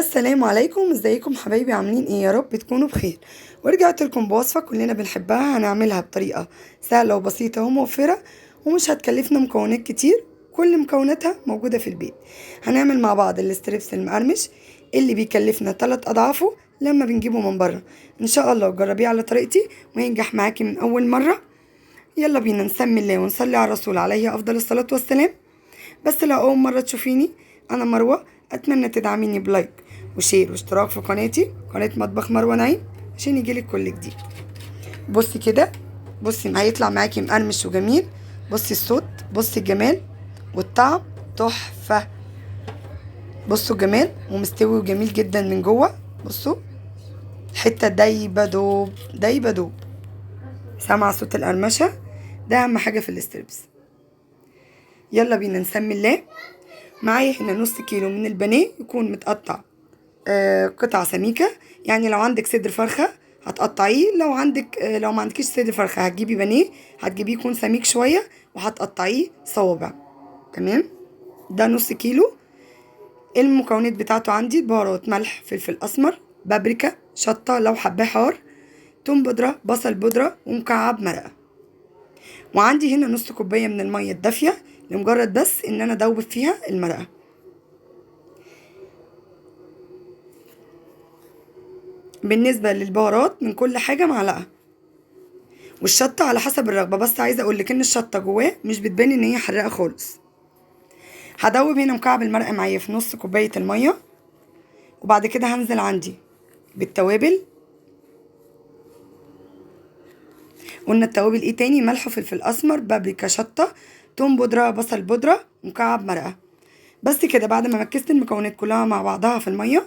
السلام عليكم، ازيكم حبايبي؟ عاملين ايه؟ يا رب تكونوا بخير. ورجعت لكم بوصفة كلنا بنحبها، هنعملها بطريقة سهلة وبسيطة وموفرة ومش هتكلفنا مكونات كتير، كل مكوناتها موجودة في البيت. هنعمل مع بعض الاستريبس المقرمش اللي بيكلفنا 3 اضعافه لما بنجيبه من بره. ان شاء الله جربيه على طريقتي وينجح معاكي من اول مرة. يلا بينا نسمي الله ونصلي على الرسول عليه افضل الصلاة والسلام. بس لو أول مرة تشوفيني، أنا مروة. أتمنى تدعميني بلايك وشير واشتراك في قناتي، قناة مطبخ مروة نعيم، عشان يجيلك كل جديد. بصي كده، بصي هيطلع معاكي مقرمش وجميل. بصي الصوت، بصي الجمال والطعم تحفة. بصوا الجمال ومستوي وجميل جدا من جوه. بصوا حتة دايبة دوب دايبة دوب. سامعة صوت القرمشة؟ ده أهم حاجة في الاستريبس. يلا بينا نسمي الله. معايا هنا نص كيلو من البانيه يكون متقطع قطع سميكة. يعني لو عندك صدر فرخة هتقطعيه، لو ما عندكيش صدر فرخة هتجيبي بانيه، هتجيبيه يكون سميك شوية وهتقطعيه صوابع. تمام، ده نص كيلو. المكونات بتاعته عندي بهارات: ملح، فلفل اسمر، بابريكا، شطة لو حباه حار، توم بودرة، بصل بودرة، ومكعب مرقة. وعندي هنا نص كوباية من المية الدافية لمجرد بس ان انا ادوب فيها المرقة. بالنسبة للبهارات من كل حاجة معلقة، والشطة على حسب الرغبة. بس عايزة اقولك ان الشطة جواه مش بتبان ان هي حراقة خالص. هدوب هنا مكعب المرقة معايا في نص كوباية المية، وبعد كده هنزل عندي بالتوابل. قلنا التوابل ايه تاني؟ ملح وفلفل اسمر، بابريكا، شطة، توم بودرة، بصل بودرة، مكعب مرقة. بس كده. بعد ما مكست المكونات كلها مع بعضها في المية،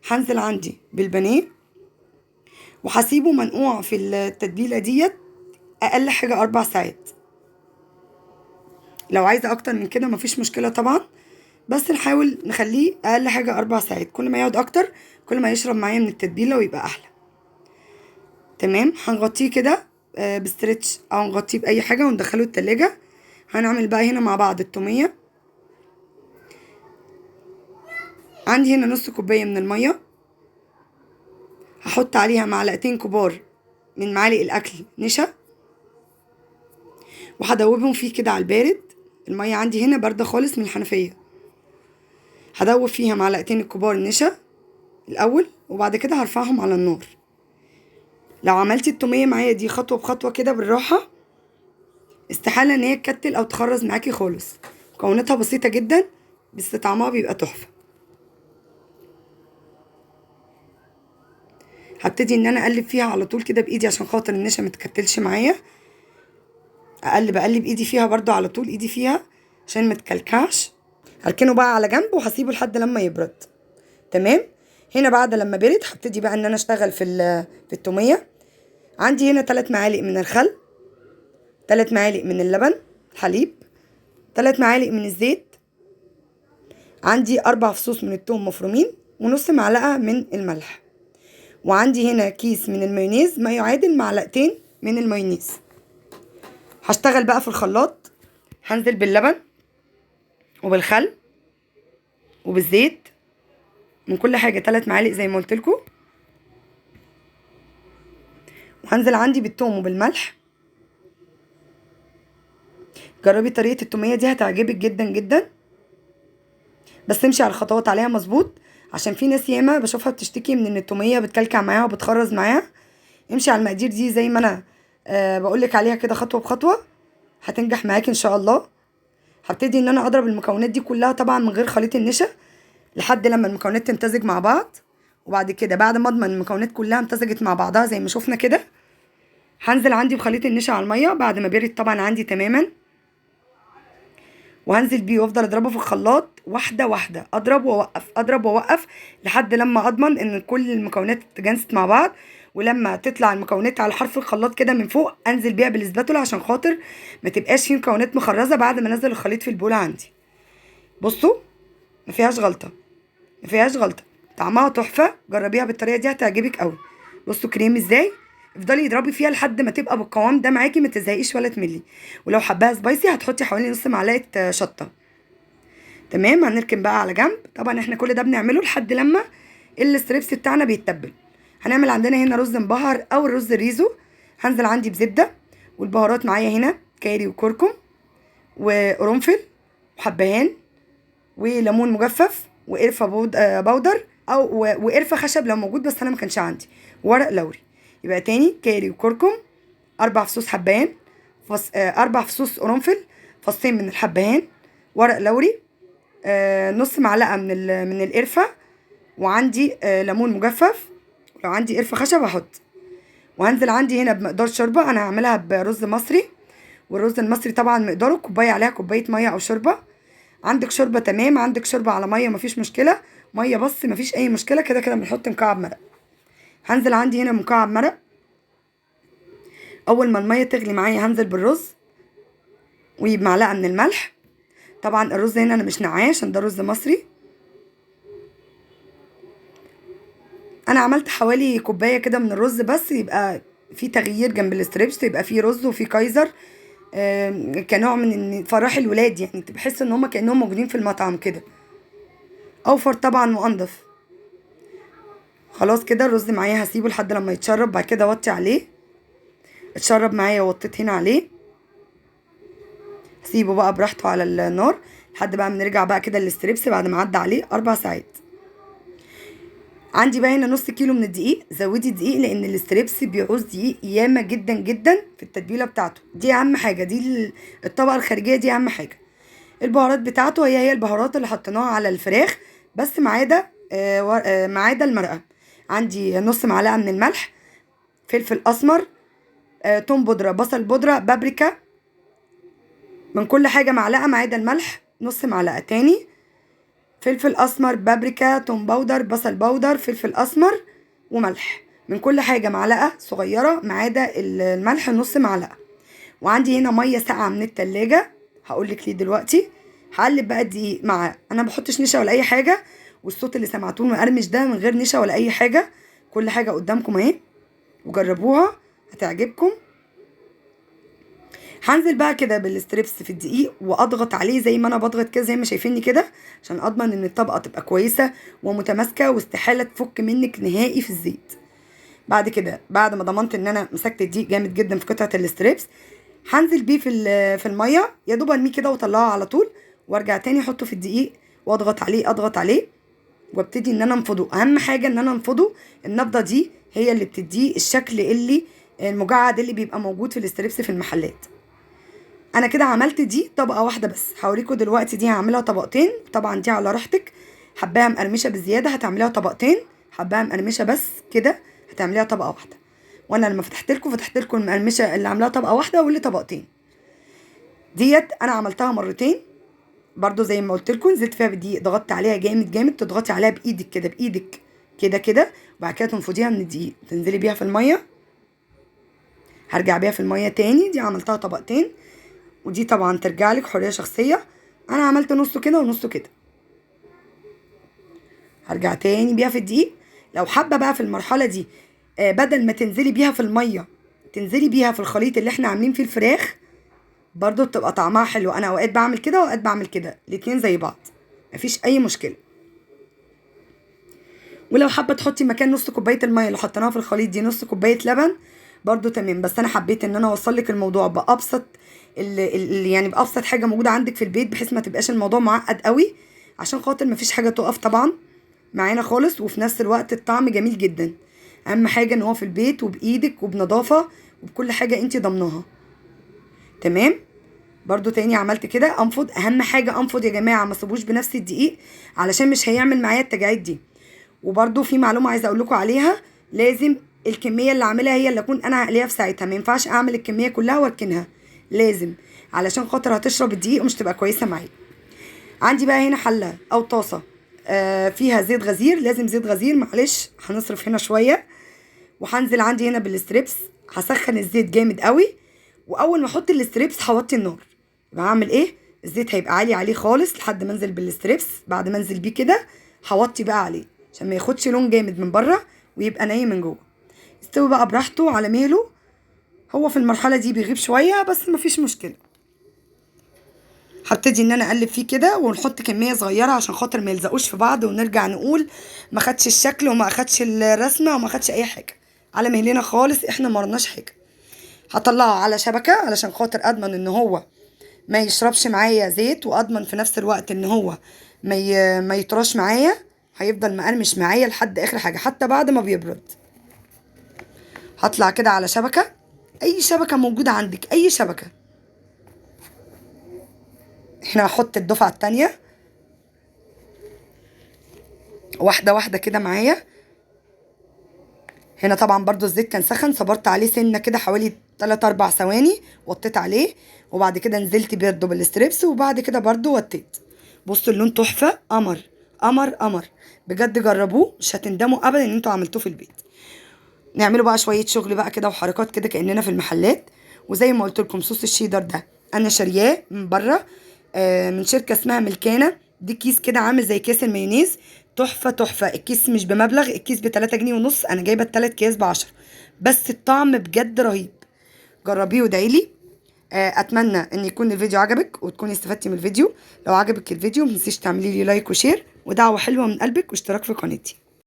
هنزل عندي بالبانيه وهسيبه منقوع في التتبيلة ديت اقل حاجة 4 ساعات. لو عايزة اكتر من كده مفيش مشكلة طبعا، بس نحاول نخليه اقل حاجة 4 ساعات. كل ما يقعد اكتر كل ما يشرب معايا من التتبيلة ويبقى احلى. تمام، هنغطيه كده بستريتش او نغطيه باي حاجة وندخله التلاجة. هنعمل بقى هنا مع بعض التومية. عندي هنا نص كوباية من المية، هحط عليها معلقتين كبار من معالق الاكل نشا، وهدوبهم فيه كده على البارد. المية عندي هنا باردة خالص من الحنفية. هدوب فيها معلقتين الكبار نشا الاول، وبعد كده هرفعهم على النار. لو عملتي التومية معايا دي خطوة بخطوة كده بالراحة، استحالة ان هي تكتل او تخرز معاكي خالص. مكوناتها بسيطة جدا بس طعمها بيبقى تحفة. هبتدي ان انا اقلب فيها على طول كده بايدي عشان خاطر النشا متكتلش معايا. اقلب ايدي فيها برضو على طول، ايدي فيها عشان متكلكعش. هركنه بقى على جنب وهسيبه لحد لما يبرد. تمام. هنا بعد لما برد هبتدي بقى ان انا اشتغل في التومية. عندي هنا 3 معالق من الخل، 3 معالق من اللبن حليب، 3 معالق من الزيت، عندي 4 فصوص من الثوم مفرومين، ونص معلقة من الملح. وعندي هنا كيس من المايونيز ما يعادل معلقتين من المايونيز. هشتغل بقى في الخلاط. هنزل باللبن وبالخل وبالزيت، من كل حاجة 3 معالق زي ما قلت لكم. وهنزل عندي بالثوم وبالملح. جربي طريقة التومية دي هتعجبك جدا جدا، بس امشي على الخطوات عليها مظبوط، عشان في ناس ياما بشوفها بتشتكي من ان التومية بتكلكع معاها وبتخرز معاها. امشي على المقادير دي زي ما انا بقولك عليها كده خطوة بخطوة، هتنجح معاكي ان شاء الله. هبتدي ان انا اضرب المكونات دي كلها طبعا من غير خليط النشا لحد لما المكونات تمتزج مع بعض. وبعد كده بعد ما اضمن المكونات كلها امتزجت مع بعضها زي ما شفنا كده، هنزل عندي بخليط النشا على الميه بعد ما برد طبعا عندي تماما، وهنزل بيه وافضل اضربه في الخلاط واحده واحده، اضرب واوقف اضرب واوقف لحد لما اضمن ان كل المكونات اتجانست مع بعض. ولما تطلع المكونات على حرف الخلاط كده من فوق، انزل بيها بالاسباتولا عشان خاطر ما تبقاش فيه مكونات مخرزه بعد ما انزل الخليط في البوله عندي. بصوا ما فيهاش غلطه، ما فيهاش غلطه، طعمها تحفه. جربيها بالطريقه دي هتعجبك قوي. بصوا كريم ازاي. افضلي اضربي فيها لحد ما تبقى بالقوام ده معاكي، ما تزهقيش ولا تملي. ولو حباها سبايسي هتحطي حوالي نص معلقه شطه. تمام، هنركن بقى على جنب. طبعا احنا كل ده بنعمله لحد لما الستريبس بتاعنا بيتبل. هنعمل عندنا هنا رز مبهر او الرز الريزو. هنزل عندي بزبده، والبهارات معايا هنا كاري وكركم وقرنفل وحبهان وليمون مجفف وقرفه بودر او وقرفه خشب لو موجود، بس انا ما كانش عندي، ورق لوري. يبقى تاني كاري وكركم، 4 فصوص حبهان، 4 فصوص قرنفل، فصين من الحبهان، ورق لوري، نص معلقه من القرفه، وعندي ليمون مجفف، ولو عندي قرفه خشب هحط. وهنزل عندي هنا بمقدار شوربه، انا هعملها برز مصري، والرز المصري طبعا مقداره كوبايه عليها كوبايه ميه او شوربه. عندك شوربه تمام، عندك شوربه على ميه مفيش مشكله، ميه بس مفيش اي مشكله، كده كده بنحط مكعب مرق. هنزل عندي هنا مكعب مرق. اول ما الميه تغلي معايا هنزل بالرز وبمعلقه من الملح. طبعا الرز هنا انا مش نقعاه عشان ده رز مصري. انا عملت حوالي كوبايه كده من الرز بس، يبقى في تغيير جنب الاستريبس، يبقى في رز وفي كايزر، كنوع من ان فرح الولاد، يعني بحس ان هما كانهم موجودين في المطعم كده، اوفر طبعا وانضف. خلاص كده الرز معايا هسيبه لحد لما يتشرب، بعد كده اوطي عليه. اتشرب معايا ووطيت هنا عليه، هسيبه بقى براحته على النار لحد بقى ما نرجع بقى كده الاستريبس بعد ما عدى عليه 4 ساعات. عندي بقى هنا نص كيلو من الدقيق. زودي دقيق لان الاستريبس بيعوز دقيق ياما جدا جدا في التتبيله بتاعته، دي اهم حاجه، دي الطبقه الخارجيه دي اهم حاجه. البهارات بتاعته هي البهارات اللي حطيناها على الفراخ بس، ما عدا المرقه. عندي نص معلقه من الملح، فلفل اسمر، توم بودره، بصل بودره، بابريكا، من كل حاجه معلقه ما عدا الملح نص معلقه. تاني فلفل اسمر، بابريكا، توم باودر، بصل باودر، فلفل اسمر وملح، من كل حاجه معلقه صغيره ما عدا الملح نص معلقه. وعندي هنا ميه ساقعه من التلاجة، هقولك ليه دلوقتي. هقلب بقى الدقيق مع، انا ما بحطش نشا ولا اي حاجه، والصوت اللي سمعتوه مقرمش ده من غير نشا ولا اي حاجه، كل حاجه قدامكم اهي وجربوها هتعجبكم. هنزل بقى كده بالستريبس في الدقيق واضغط عليه زي ما انا بضغط كده، زي ما شايفيني كده، عشان اضمن ان الطبقه تبقى كويسه ومتماسكه واستحاله تفك منك نهائي في الزيت. بعد كده بعد ما ضمنت ان انا مسكت الدقيق جامد جدا في قطعه الستريبس، هنزل بيه في الميه، يا دوب ارميه كده واطلعه على طول، وارجع تاني احطه في الدقيق واضغط عليه اضغط عليه، وابتدي ان انا انفضه. اهم حاجه ان انا انفضه، النفضه دي هي اللي بتديه الشكل اللي المجعد اللي بيبقى موجود في الستريبس في المحلات. انا كده عملت دي طبقه واحده بس، هوريكم دلوقتي دي هعملها طبقتين، طبعا دي على راحتك، حباها مقرمشه بزياده هتعمليها طبقتين، حباها مقرمشه بس كده هتعمليها طبقه واحده. وانا لما فتحت لكم المقرمشه اللي عاملاها طبقه واحده واللي طبقتين. ديت انا عملتها مرتين برضو زي ما قلت لكم، نزلت فيها بالدقيق، ضغطت عليها جامد جامد، تضغطي عليها بايدك كده، بايدك كده كده، وبعد كده تنفضيها من الدقيق، تنزلي بيها في الميه. هرجع بيها في الميه تاني، دي عملتها طبقتين، ودي طبعا ترجع لك حريه شخصيه، انا عملت نصه كده ونصه كده. هرجع تاني بيها في الدقيق. لو حابه بقى في المرحله دي بدل ما تنزلي بيها في الميه تنزلي بيها في الخليط اللي احنا عاملين فيه الفراخ، برضو بتبقى طعمها حلو. انا اوقات بعمل كده واوقات بعمل كده، الاتنين زي بعض مفيش اي مشكله. ولو حابه تحطي مكان نص كوبايه الميه اللي حطيناها في الخليط دي نص كوبايه لبن برضو تمام، بس انا حبيت ان انا اوصل لك الموضوع بابسط يعني بابسط حاجه موجوده عندك في البيت، بحيث ما تبقاش الموضوع معقد قوي، عشان خاطر مفيش حاجه تقف طبعا معانا خالص، وفي نفس الوقت الطعم جميل جدا. اهم حاجه ان هو في البيت وبايدك وبنظافه وبكل حاجه انت ضمناها. تمام. برضو تاني عملت كده انفض، اهم حاجه انفض يا جماعه، ما تسيبوش بنفس الدقيق علشان مش هيعمل معايا التجاعيد دي. وبرضو في معلومه عايزه اقول لكم عليها، لازم الكميه اللي اعملها هي اللي اكون انا هقليها في ساعتها، ما ينفعش اعمل الكميه كلها واركنها، لازم، علشان خاطر هتشرب الدقيق ومش تبقى كويسه معايا. عندي بقى هنا حله او طاسه فيها زيت غزير، لازم زيت غزير، معلش هنصرف هنا شويه. وهنزل عندي هنا بالستريبس، هسخن الزيت جامد قوي، واول ما احط الستريبس هوطي النار. يبقى هعمل ايه، الزيت هيبقى عالي عليه خالص لحد ما انزل بالستريبس، بعد ما انزل بيه كده هوطي بقى عليه عشان ما ياخدش لون جامد من بره ويبقى ناي من جوه، يستوي بقى براحته على مهله. هو في المرحله دي بيغيب شويه بس مفيش مشكله. هبتدي ان انا اقلب فيه كده، ونحط كميه صغيره عشان خاطر ما يلزقوش في بعض، ونرجع نقول ما خدش الشكل وما اخدش الرسمه وما خدش اي حاجه، على مهلنا خالص، احنا ما رناش حاجه. هطلعه على شبكه علشان خاطر اضمن ان هو ما يشربش معايا زيت، واضمن في نفس الوقت ان هو ما يطراش معايا، هيفضل مقرمش معايا لحد اخر حاجه حتى بعد ما بيبرد. هطلع كده على شبكه، اي شبكه موجوده عندك، اي شبكه. احنا هحط الدفعه التانية واحده واحده كده معايا. هنا طبعا برضو الزيت كان سخن، صبرت عليه سنه كده حوالي 3 4 ثواني، وطيت عليه، وبعد كده نزلت برده بالستريبس، وبعد كده برضو وطيت. بصوا اللون تحفه، قمر قمر قمر، بجد جربوه مش هتندموا ابدا ان انتوا عملتوه في البيت. نعمله بقى شويه شغل بقى كده وحركات كده كاننا في المحلات. وزي ما قلت لكم صوص الشيدر ده انا شارياه من بره، من شركه اسمها ملكانه. دي كيس كده عامل زي كيس المايونيز، تحفه تحفه. الكيس مش بمبلغ، الكيس ب3 جنيه ونص، انا جايبه ال3 اكياس ب10، بس الطعم بجد رهيب. جربيه وادعيلي. اتمنى ان يكون الفيديو عجبك وتكوني استفدتي من الفيديو. لو عجبك الفيديو متنسيش تعملي لي لايك وشير ودعوه حلوه من قلبك واشتراك في قناتي.